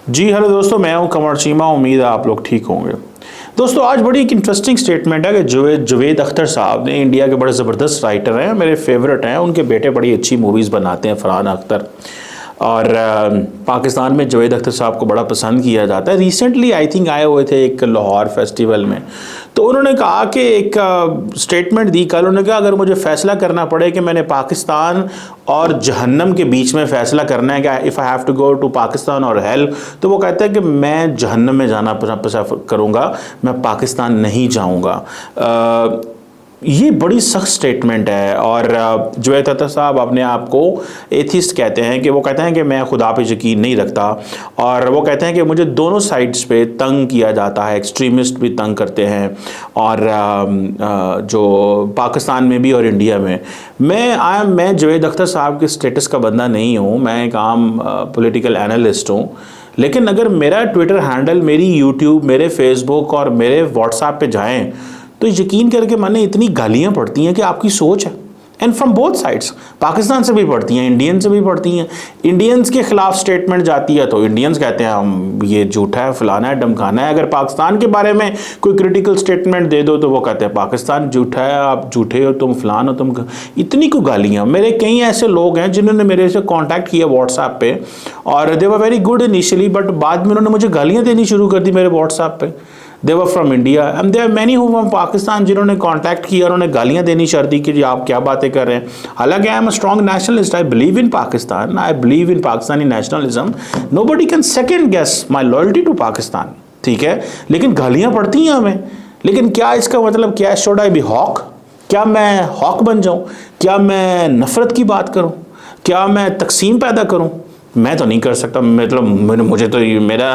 जी hello दोस्तों, मैं हूं कमर चीमा। उम्मीद है आप लोग ठीक होंगे। दोस्तों आज बड़ी एक इंटरेस्टिंग स्टेटमेंट है कि जुवेद अख्तर साहब ने, इंडिया के बड़े ज़बरदस्त राइटर हैं, मेरे फेवरेट हैं। उनके बेटे बड़ी अच्छी मूवीज़ बनाते हैं, फरहान अख्तर। और पाकिस्तान में जुवेद अख्तर साहब को बड़ा पसंद किया जाता है। रिसेंटली आई थिंक आए हुए थे एक लाहौर फेस्टिवल में, तो उन्होंने कहा कि एक स्टेटमेंट दी कल। उन्होंने कहा अगर मुझे फ़ैसला करना पड़े कि मैंने पाकिस्तान और जहन्नम के बीच में फ़ैसला करना है कि if I have to go to Pakistan और हेल, तो वो कहते हैं कि मैं जहन्नम में जाना पसंद करूँगा, मैं पाकिस्तान नहीं जाऊँगा। ये बड़ी सख्त स्टेटमेंट है। और जुवेद अख्तर साहब अपने आप को एथिस्ट कहते हैं, कि वो कहते हैं कि मैं खुदा पे यकीन नहीं रखता। और वो कहते हैं कि मुझे दोनों साइड्स पे तंग किया जाता है, एक्सट्रीमिस्ट भी तंग करते हैं, और जो पाकिस्तान में भी और इंडिया में। मैं जुवेद अख्तर साहब के स्टेटस का बंदा नहीं हूँ, मैं एक आम पॉलिटिकल एनालिस्ट हूँ। लेकिन अगर मेरा ट्विटर हैंडल, मेरी यूट्यूब, मेरे फेसबुक और मेरे व्हाट्सएप पे जाएँ तो यकीन करके मैंने इतनी गालियाँ पड़ती हैं कि आपकी सोच है। And from both sides, Pakistan से भी पढ़ती हैं, इंडियन से भी पढ़ती हैं। इंडियंस के खिलाफ स्टेटमेंट जाती है तो इंडियंस कहते हैं हम ये झूठा है, फलाना है, डमकाना है। अगर पाकिस्तान के बारे में कोई क्रिटिकल स्टेटमेंट दे दो तो वो कहते हैं पाकिस्तान झूठा है, आप झूठे हो, तुम फलान हो, तुम। इतनी को गालियाँ। मेरे कई ऐसे लोग हैं जिन्होंने मेरे से कॉन्टैक्ट किया व्हाट्सएप पे, और they were very good initially, but बाद में उन्होंने मुझे गालियाँ देनी शुरू कर दी मेरे व्हाट्सएप पे। They were from India and there many who from Pakistan, जिन्होंने कांटेक्ट किया और उन्होंने गालियां देनी शुरू दी कि जी आप क्या बातें कर रहे हैं। हालांकि I am a strong nationalist, I believe in Pakistan, I believe in Pakistani nationalism. Nobody can second guess my loyalty to Pakistan, ठीक है। लेकिन गालियां पड़ती हैं हमें। लेकिन क्या इसका मतलब क्या है? Should I be hawk? क्या मैं हॉक बन जाऊं? क्या मैं नफरत की बात करूं? क्या मैं तकसीम पैदा करूं? मैं तो नहीं कर सकता। मतलब मुझे तो मेरा,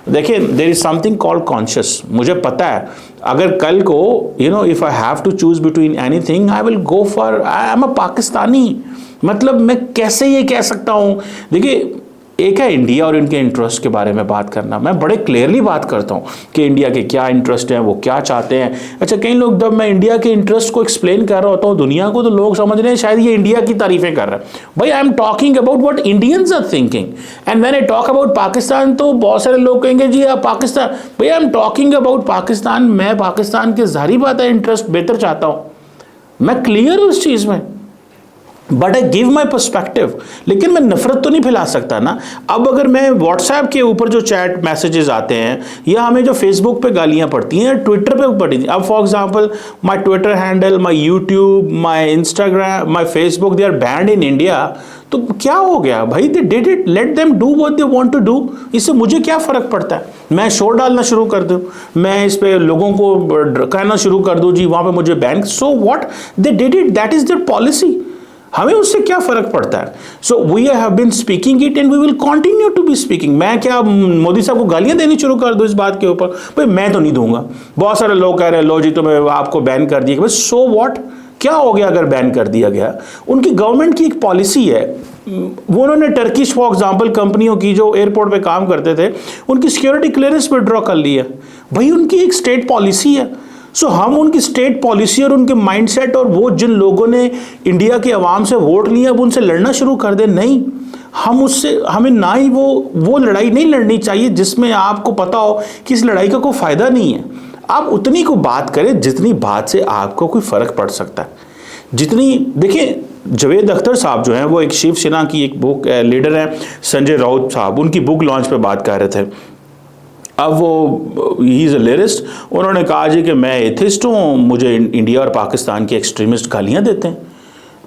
देखिए, there is something called conscious. मुझे पता है अगर कल को if I have to choose between anything, I will go for, I am a Pakistani. मतलब मैं कैसे ये कह सकता हूँ? देखिए, एक है इंडिया और इनके इंटरेस्ट के बारे में बात करना। मैं बड़े क्लियरली बात करता हूँ कि इंडिया के क्या इंटरेस्ट हैं, वो क्या चाहते हैं। अच्छा, कई लोग, जब मैं इंडिया के इंटरेस्ट को एक्सप्लेन कर रहा होता हूँ दुनिया को, तो लोग समझ रहे हैं शायद ये इंडिया की तारीफें कर रहे हैं। भाई, I am talking about what Indians are thinking, and when I talk about Pakistan तो बहुत सारे लोग कहेंगे जी आप पाकिस्तान। भाई, I am talking about Pakistan. मैं पाकिस्तान के जाहिर बात है इंटरेस्ट बेहतर चाहता हूँ, मैं क्लियर हूँ उस चीज़ में, but I give my perspective. लेकिन मैं नफरत तो नहीं फैला सकता ना। अब अगर मैं व्हाट्सएप के ऊपर जो चैट मैसेजेस आते हैं, या हमें जो फेसबुक पे गालियां पड़ती हैं, ट्विटर पे पड़ी थी। अब for example my Twitter handle, my YouTube, my Instagram, my Facebook, they are banned in India. तो क्या हो गया भाई? They did it, let them do what they want to do. इससे मुझे क्या फर्क पड़ता है? मैं शोर डालना शुरू कर दूं, मैं इस पे लोगों को कहना शुरू कर दूं जी वहां पे मुझे ban. So what? They did it, that is their policy. हमें उससे क्या फर्क पड़ता है? So we have been speaking it and we will continue to be speaking. मैं क्या मोदी साहब को गालियां देनी शुरू कर दूं इस बात के ऊपर? भाई, मैं तो नहीं दूंगा। बहुत सारे लोग कह रहे हैं लो जी तो मैं आपको बैन कर दिया। So what? क्या हो गया अगर बैन कर दिया गया? उनकी गवर्नमेंट की एक पॉलिसी है। वो उन्होंने टर्किश फॉर एग्जाम्पल कंपनियों की जो एयरपोर्ट पे काम करते थे, उनकी सिक्योरिटी क्लियरेंस विड्रॉ कर ली है। भाई, उनकी एक स्टेट पॉलिसी है। सो हम उनकी स्टेट पॉलिसी और उनके माइंडसेट, और वो जिन लोगों ने इंडिया के अवाम से वोट लिया, अब उनसे लड़ना शुरू कर दें? नहीं, हमें ना ही वो लड़ाई नहीं लड़नी चाहिए जिसमें आपको पता हो कि इस लड़ाई का कोई फायदा नहीं है। आप उतनी को बात करें जितनी बात से आपको कोई फर्क पड़ सकता है। जितनी, देखिए, जुवेद अख्तर साहब जो हैं वो एक शिवसेना की एक बुक लीडर हैं, संजय राउत साहब, उनकी बुक लॉन्च पे बात कर रहे थे। अब वो, ही इज़ अ लिरिस्ट, उन्होंने कहा जी कि मैं एथिस्ट हूँ, मुझे इंडिया और पाकिस्तान के एक्सट्रीमिस्ट गालियाँ देते हैं।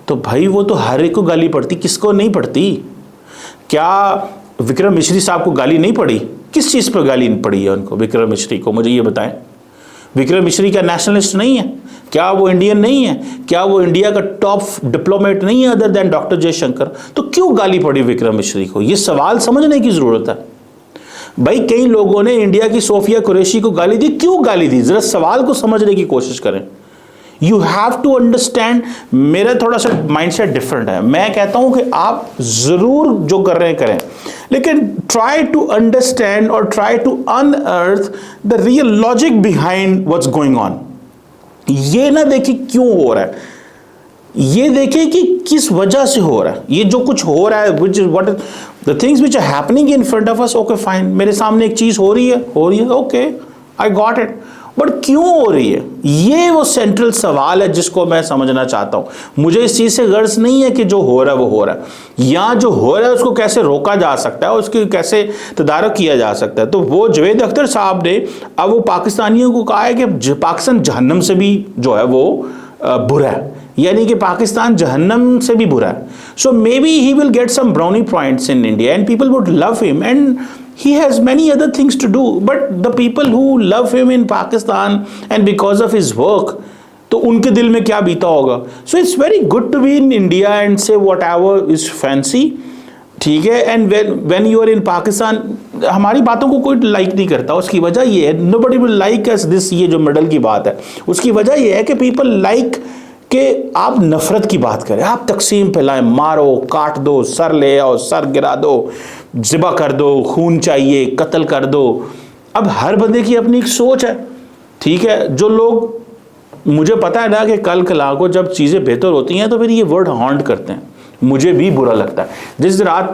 तो भाई, वो तो हर एक को गाली पड़ती, किसको नहीं पड़ती? क्या विक्रम मिश्री साहब को गाली नहीं पड़ी? किस चीज़ पर गाली पड़ी है उनको, विक्रम मिश्री को? मुझे ये बताएं। विक्रम मिश्री क्या नेशनलिस्ट नहीं है? क्या वो इंडियन नहीं है? क्या वो इंडिया का टॉप डिप्लोमेट नहीं है अदर देन डॉक्टर जयशंकर? तो क्यों गाली पड़ी विक्रम मिश्री को? ये सवाल समझने की ज़रूरत है। भाई, कई लोगों ने इंडिया की सोफिया कुरैशी को गाली दी। क्यों गाली दी? जरा सवाल को समझने की कोशिश करें। You have to understand. मेरा थोड़ा सा माइंडसेट डिफरेंट है। मैं कहता हूं कि आप जरूर जो कर रहे हैं करें, लेकिन ट्राई टू अंडरस्टैंड और try to unearth the real logic behind what's going on. ये ना देखिए क्यों हो रहा है। ये देखें कि किस वजह से हो रहा है ये जो कुछ हो रहा है, which is what the things which are happening in front of us. Okay fine, मेरे सामने एक चीज हो रही है, okay I got it, but क्यों हो रही है, ये वो सेंट्रल सवाल है जिसको मैं समझना चाहता हूं। मुझे इस चीज से गर्ज नहीं है कि जो हो रहा है वो हो रहा है, या जो हो रहा है उसको कैसे रोका जा सकता है, उसकी कैसे तदारक किया जा सकता है। तो वो जावेद अख्तर साहब ने अब वो पाकिस्तानियों को कहा है कि पाकिस्तान जहन्नम से भी जो है वो बुरा है, यानी कि पाकिस्तान जहन्नम से भी बुरा है। So may be he will get some brownie points in India and people would love him and he has many other things to do, but the people who love him in Pakistan and because of his work, तो उनके दिल में क्या बीता होगा। So it's very good to be in India and say whatever is fancy, ठीक है। And when you are in Pakistan, हमारी बातों को कोई लाइक नहीं करता। उसकी वजह ये है, nobody will like us this, ये जो मिडल की बात है उसकी वजह ये है कि people like कि आप नफरत की बात करें, आप तकसीम फैलाएं, मारो, काट दो, सर ले आओ, सर गिरा दो, ज़िबा कर दो, खून चाहिए, कत्ल कर दो। अब हर बंदे की अपनी एक सोच है, ठीक है। जो लोग, मुझे पता है ना कि कल कला को जब चीज़ें बेहतर होती हैं तो फिर ये वर्ड हॉन्ट करते हैं, मुझे भी बुरा लगता है। जिस रात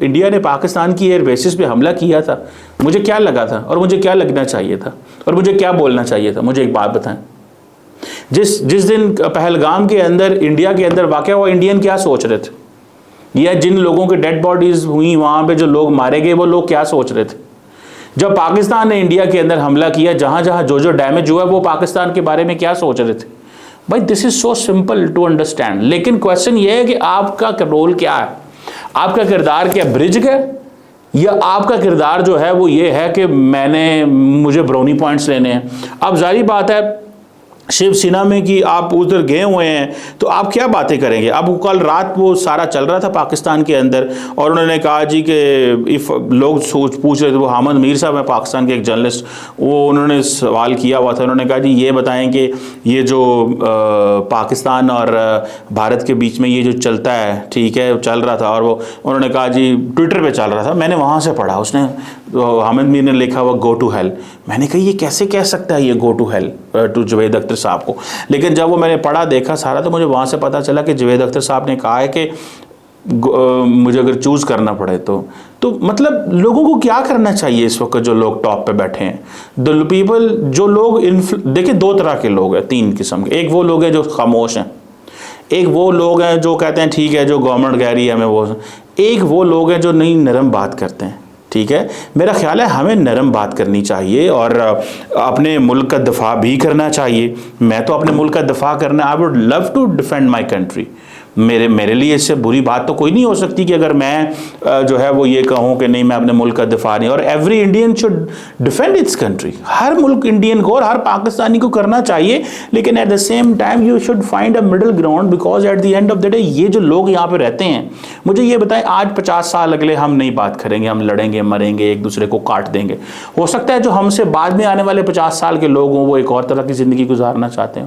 इंडिया ने पाकिस्तान की एयर बेसिस पे हमला किया था, मुझे क्या लगा था और मुझे क्या लगना चाहिए था और मुझे क्या बोलना चाहिए था, मुझे एक बात बताएं। जिस दिन पहलगाम के अंदर, इंडिया के अंदर वाकया हुआ, इंडियन क्या सोच रहे थे, या जिन लोगों की डेड बॉडीज हुई वहां पे, जो लोग मारे गए, वो लोग क्या सोच रहे थे। जब पाकिस्तान ने इंडिया के अंदर हमला किया, जहां जहां जो डैमेज हुआ, वो पाकिस्तान के बारे में क्या सोच रहे थे। भाई this is so simple to understand. लेकिन क्वेश्चन ये है कि आपका रोल क्या है, आपका किरदार क्या, ब्रिज का, या आपका किरदार जो है वो ये है कि मुझे ब्राउनी पॉइंट्स लेने हैं। अब जारी बात है, शिवसेना में कि आप उधर गए हुए हैं तो आप क्या बातें करेंगे। अब कल रात वो सारा चल रहा था पाकिस्तान के अंदर, और उन्होंने कहा जी कि इफ लोग पूछ रहे थे, वो हामिद मीर साहब है पाकिस्तान के एक जर्नलिस्ट, वो उन्होंने सवाल किया हुआ था, उन्होंने कहा जी ये बताएं कि ये जो पाकिस्तान और भारत के बीच में ये जो चलता है, ठीक है, चल रहा था, और वो उन्होंने कहा जी ट्विटर पर चल रहा था, मैंने वहाँ से पढ़ा, उसने हामिद मीर ने लिखा हुआ गो टू हेल। मैंने कहा ये कैसे कह सकता है ये go to hell to Javed Akhtar साहब को। लेकिन जब वो मैंने पढ़ा देखा सारा, तो मुझे वहाँ से पता चला कि जावेद अख्तर साहब ने कहा है कि मुझे अगर चूज करना पड़े तो मतलब लोगों को क्या करना चाहिए इस वक्त जो लोग टॉप पे बैठे हैं। द पीपल, जो लोग देखिए दो तरह के लोग हैं, तीन किस्म के। एक वो लोग हैं जो खामोश हैं, एक वो लोग हैं जो कहते हैं ठीक है जो गवर्नमेंट कह रही है हमें वो, एक वो लोग हैं जो नहीं नरम बात करते हैं, ठीक है। मेरा ख्याल है हमें नरम बात करनी चाहिए और अपने मुल्क का दफा भी करना चाहिए। मैं तो अपने मुल्क का दफा करना, I would love to defend my country. मेरे लिए इससे बुरी बात तो कोई नहीं हो सकती कि अगर मैं जो है वो ये कहूँ कि नहीं मैं अपने मुल्क का दिफा नहीं। और every Indian should defend its country, हर मुल्क इंडियन को और हर पाकिस्तानी को करना चाहिए, लेकिन at the same time you should find a middle ground, because at the end of the day ये जो लोग यहाँ पे रहते हैं, मुझे ये बताएं आज 50 साल अगले हम नहीं बात करेंगे, हम लड़ेंगे मरेंगे एक दूसरे को काट देंगे। हो सकता है जो हमसे बाद में आने वाले 50 साल के लोग हों वो एक और तरह की ज़िंदगी गुजारना चाहते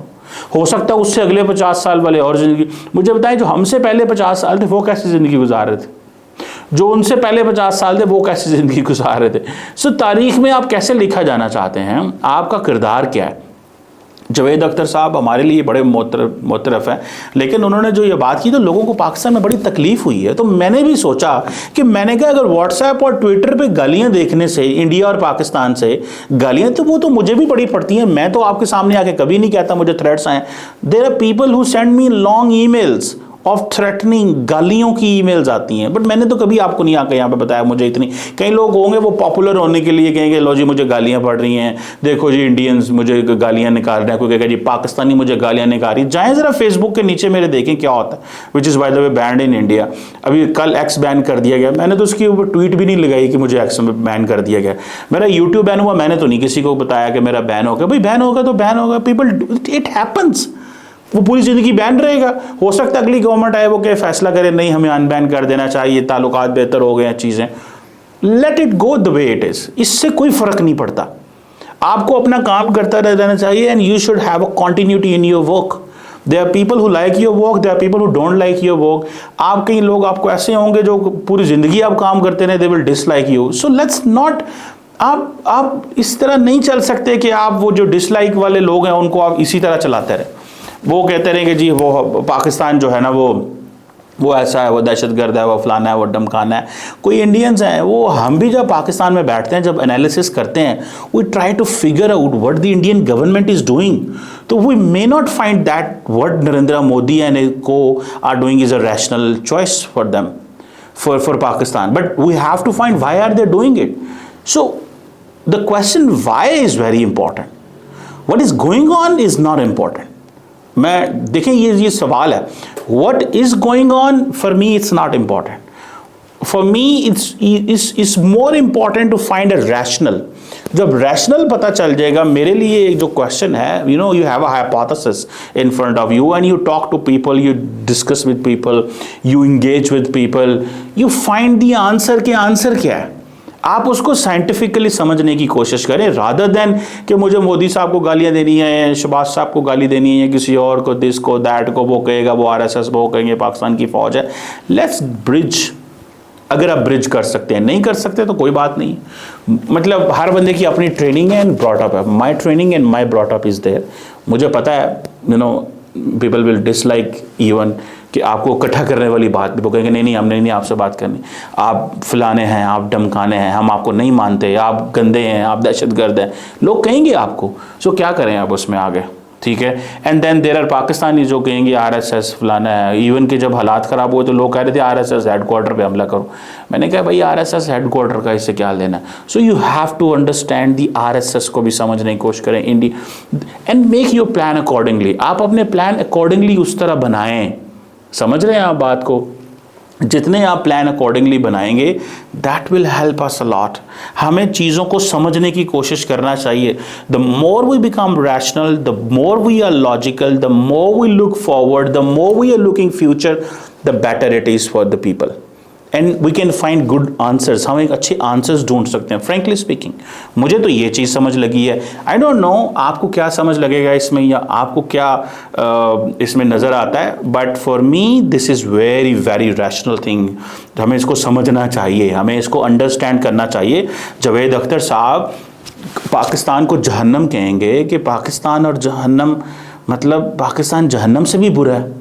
हो सकता है उससे अगले 50 साल वाले और ज़िंदगी। मुझे बताएं जो हमसे पहले 50 साल थे वो कैसी ज़िंदगी गुजार रहे थे, जो उनसे पहले 50 साल थे वो कैसी ज़िंदगी गुजार रहे थे। सो तारीख़ में आप कैसे लिखा जाना चाहते हैं, आपका किरदार क्या है। जावेद अख्तर साहब हमारे लिए बड़े मोतरफ हैं, लेकिन उन्होंने जो ये बात की तो लोगों को पाकिस्तान में बड़ी तकलीफ हुई है। तो मैंने भी सोचा कि मैंने कहा अगर व्हाट्सएप और ट्विटर पे गालियां देखने से, इंडिया और पाकिस्तान से गालियां, तो वो तो मुझे भी बड़ी पड़ती हैं। मैं तो आपके सामने आके कभी नहीं कहता मुझे थ्रेट्स आए। There are people who send me long emails of threatening, गालियों की ईमेल्स आती हैं, बट मैंने तो कभी आपको नहीं आकर यहाँ पे बताया मुझे इतनी। कई लोग होंगे वो पॉपुलर होने के लिए कहेंगे लो जी मुझे गालियाँ पड़ रही हैं, देखो जी इंडियंस मुझे गालियाँ निकाल रहे हैं, कोई कहेगा जी पाकिस्तानी मुझे गालियाँ निकाल रही। जाएँ ज़रा फेसबुक के नीचे मेरे देखें क्या होता है, which is by the way band in India. अभी कल एक्स बैन कर दिया गया, मैंने तो उसके ऊपर ट्वीट भी नहीं लगाई कि मुझे एक्स में बैन कर दिया गया। मेरा यूट्यूब बैन हुआ, मैंने तो नहीं किसी को बताया कि मेरा बैन होगा। भाई बैन होगा तो बैन होगा, पीपल, इट हैपन्स। वो पूरी ज़िंदगी बैन रहेगा। हो सकता है अगली गवर्नमेंट आए वो क्या फैसला करे नहीं हमें अनबैन कर देना चाहिए, ताल्लुकात बेहतर हो गए हैं चीज़ें। Let it go the way it is, इससे कोई फ़र्क नहीं पड़ता। आपको अपना काम करता रहना चाहिए and you should have a continuity in your work. There are people who like your work, there are people who don't like your work. आप कई लोग आपको ऐसे होंगे जो पूरी ज़िंदगी आप काम करते रहे, they will dislike you. So let's not, आप इस तरह नहीं चल सकते कि आप वो जो डिसलाइक वाले लोग हैं उनको आप इसी तरह चलाते रहे। वो कहते रहे कि जी वो पाकिस्तान जो है ना वो ऐसा है, वो दहशतगर्द है, वो फलाना है, वो डमकाना है। कोई इंडियंस हैं, वो हम भी जब पाकिस्तान में बैठते हैं, जब एनालिसिस करते हैं, we try to figure out what the Indian government is doing, तो we may not find that what Narendra Modi and co are doing is a rational choice for them, for Pakistan, but we have to find why are they doing it. So the question why is very important. What is going on is not important. मैं देखें ये सवाल है, what is going on for me it's not important. For me it's more important to find a rational. जब rational पता चल जाएगा, मेरे लिए एक जो क्वेश्चन है, you know you have a hypothesis in front of you and you talk to people, you discuss with people, you engage with people, you find the answer के आंसर क्या है, आप उसको साइंटिफिकली समझने की कोशिश करें, रादर देन कि मुझे मोदी साहब को गालियां देनी है, शहबाज साहब को गाली देनी है, किसी और को, दिस को, दैट को, वो कहेगा वो आरएसएस, वो कहेंगे पाकिस्तान की फौज है। लेट्स ब्रिज, अगर आप ब्रिज कर सकते हैं, नहीं कर सकते तो कोई बात नहीं। मतलब हर बंदे की अपनी ट्रेनिंग है एंड ब्रॉट अप है, my training and my brought up is there. मुझे पता है you know people will dislike even कि आपको इकट्ठा करने वाली बात भी, वो कहेंगे नहीं हमने नहीं आपसे बात करनी, आप फलाने हैं, आप डमकाने हैं, हम आपको नहीं मानते, आप गंदे हैं, आप दहशतगर्द हैं, लोग कहेंगे आपको। सो क्या करें अब उसमें आगे, ठीक है। And then there are Pakistani जो कहेंगे आरएसएस फलाना है। इवन कि जब हालात ख़राब हुए तो लोग कह रहे थे आरएसएस हेडक्वार्टर पे हमला करो। मैंने कहा भाई आरएसएस हेडक्वार्टर का इससे क्या लेना। So you have to understand the RSS को भी समझने की कोशिश करें India and make your plan accordingly. आप अपने प्लान अकॉर्डिंगली उस तरह बनाएं, समझ रहे हैं आप बात को। जितने आप प्लान अकॉर्डिंगली बनाएंगे that will help us a lot. हमें चीज़ों को समझने की कोशिश करना चाहिए। The more we become rational, the more we are logical, the more we look forward, the more we are looking future, the better it is for the people and we can find good answers. हम एक अच्छे answers ढूंढ सकते हैं। Frankly speaking मुझे तो ये चीज़ समझ लगी है। आई डोंट नो आपको क्या समझ लगेगा इसमें या आपको क्या इसमें नज़र आता है, but for me this is very very rational thing. हमें इसको समझना चाहिए, हमें इसको अंडरस्टैंड करना चाहिए। जावेद अख्तर साहब पाकिस्तान को जहन्नम कहेंगे कि पाकिस्तान और जहन्नम, मतलब पाकिस्तान जहन्नम से भी बुरा है।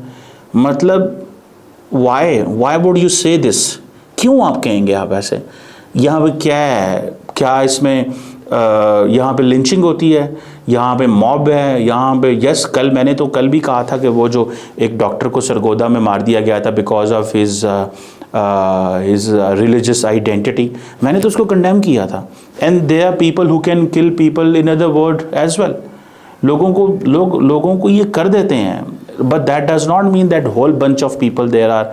मतलब वाई वुड यू से दिस, क्यों आप कहेंगे आप ऐसे। यहाँ पे क्या है, क्या इसमें यहाँ पे लिंचिंग होती है, यहाँ पे मॉब है, यहाँ पे यस मैंने तो कल भी कहा था कि वो जो एक डॉक्टर को सरगोदा में मार दिया गया था because of his religious identity, मैंने तो उसको कंडेम किया था। And there are people who can kill people in other word as well. लोगों को ये कर देते हैं, but that does not mean that whole bunch of people there are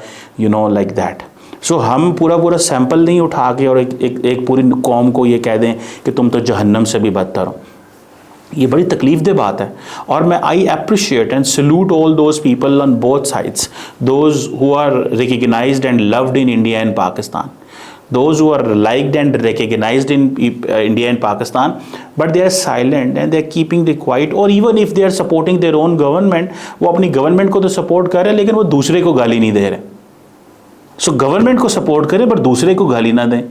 like that. So हम पूरा सैंपल नहीं उठा के और एक पूरी कौम को ये कह दें कि तुम तो जहन्नम से भी बदतर हो। ये बड़ी तकलीफ दे बात है। और मैं I appreciate and salute all those people on both sides, those who are recognised and loved in India and Pakistan, those who are liked and recognized in India and Pakistan, but they are silent and they are keeping the quiet, or even if they are supporting their own government, वो अपनी government को तो support कर रहे हैं लेकिन वो दूसरे को गाली नहीं दे रहे। सो गवर्नमेंट को सपोर्ट करें पर दूसरे को गाली ना दें।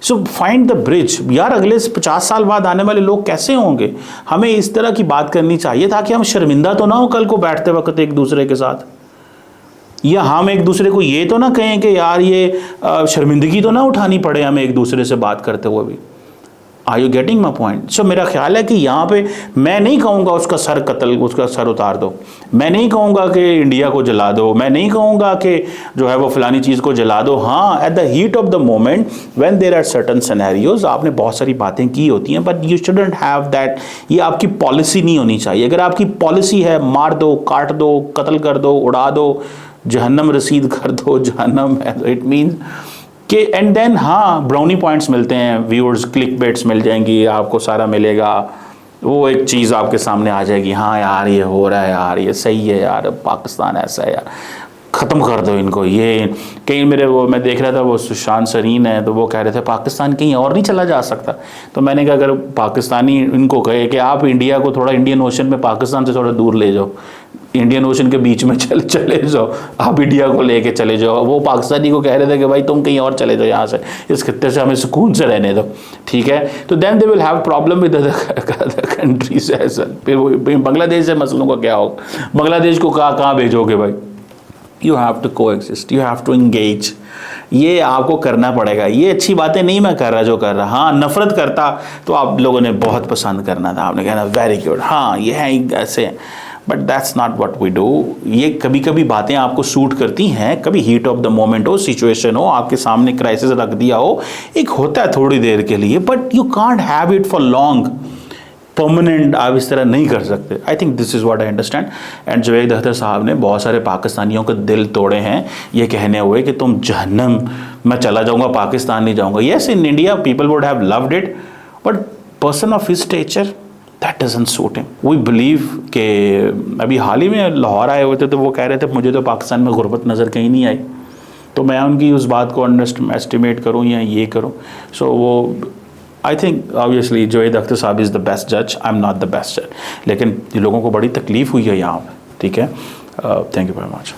So find the bridge. यार अगले 50 साल बाद आने वाले लोग कैसे होंगे, हमें इस तरह की बात करनी चाहिए ताकि हम शर्मिंदा तो ना हो कल को बैठते वक्त एक दूसरे के साथ, या हम एक दूसरे को ये तो ना कहें कि यार ये शर्मिंदगी तो ना उठानी पड़े हमें एक दूसरे से बात करते हुए भी। Are you getting my point. So मेरा ख्याल है कि यहाँ पे मैं नहीं कहूँगा उसका सर उतार दो, मैं नहीं कहूँगा कि इंडिया को जला दो, मैं नहीं कहूँगा कि जो है वो फलानी चीज़ को जला दो। हाँ, at the heat of the moment when there are certain scenarios, आपने बहुत सारी बातें की होती हैं, but you shouldn't have that. ये आपकी पॉलिसी नहीं होनी चाहिए। अगर आपकी पॉलिसी है मार दो, काट दो, कत्ल कर दो, उड़ा दो, जहन्नम रसीद कर दो, जहन्नम है, इट मीन्स कि एंड देन हाँ ब्राउनी पॉइंट्स मिलते हैं, व्यूअर्स, क्लिक बेट्स मिल जाएंगी, आपको सारा मिलेगा, वो एक चीज़ आपके सामने आ जाएगी, हाँ यार ये हो रहा है यार, ये सही है यार, पाकिस्तान ऐसा है यार। ख़त्म कर दो इनको। ये कहीं मेरे वो मैं देख रहा था, वो सुशांत सरीन है, तो वो कह रहे थे पाकिस्तान कहीं और नहीं चला जा सकता। तो मैंने कहा अगर पाकिस्तानी इनको कहे कि आप इंडिया को थोड़ा इंडियन ओशन में पाकिस्तान से थोड़ा दूर ले जाओ, इंडियन ओशन के बीच में चले जाओ, आप इंडिया को लेके चले जाओ। वो पाकिस्तानी को कह रहे थे कि भाई तुम कहीं और चले जाओ यहाँ से, इस खत्ते से हमें सुकून से रहने दो, ठीक है। तो then they will have problem with other countries as well. फिर वो बांग्लादेश से मसलों का क्या होगा? बांग्लादेश को कहाँ भेजोगे भाई? You have to coexist, you have to engage, ये आपको करना पड़ेगा। ये अच्छी बातें नहीं मैं कर रहा जो कर रहा, हाँ नफरत करता तो आप लोगों ने बहुत पसंद करना था, आपने कहना वेरी गुड, हाँ ये है ऐसे, but that's not what we do. ये कभी कभी बातें आपको सूट करती हैं, कभी हीट ऑफ द मोमेंट हो, सिचुएशन हो, आपके सामने क्राइसिस रख दिया हो, एक होता है थोड़ी देर के लिए, but you can't have it for long, permanent आप इस तरह नहीं कर सकते। I think this is what I understand. And Javed Akhtar साहब ने बहुत सारे पाकिस्तानियों के दिल तोड़े हैं ये कहने हुए कि तुम जहन्नम में चला जाऊंगा, पाकिस्तान नहीं जाऊंगा। Yes, in India people would have loved it, but person of his stature that doesn't suit him. We believe कि अभी हाल ही में लाहौर आए हुए थे तो वो कह रहे थे मुझे तो पाकिस्तान में गुर्बत नज़र कहीं नहीं आई, तो मैं उनकी उस बात को एस्टिमेट करूँ या ये करूँ। सो वो I think obviously Javed Akhtar साहब इज़ द बेस्ट जज, I am not the best जज, लेकिन लोगों को बड़ी तकलीफ हुई है यहाँ पे, ठीक है। Thank you very much.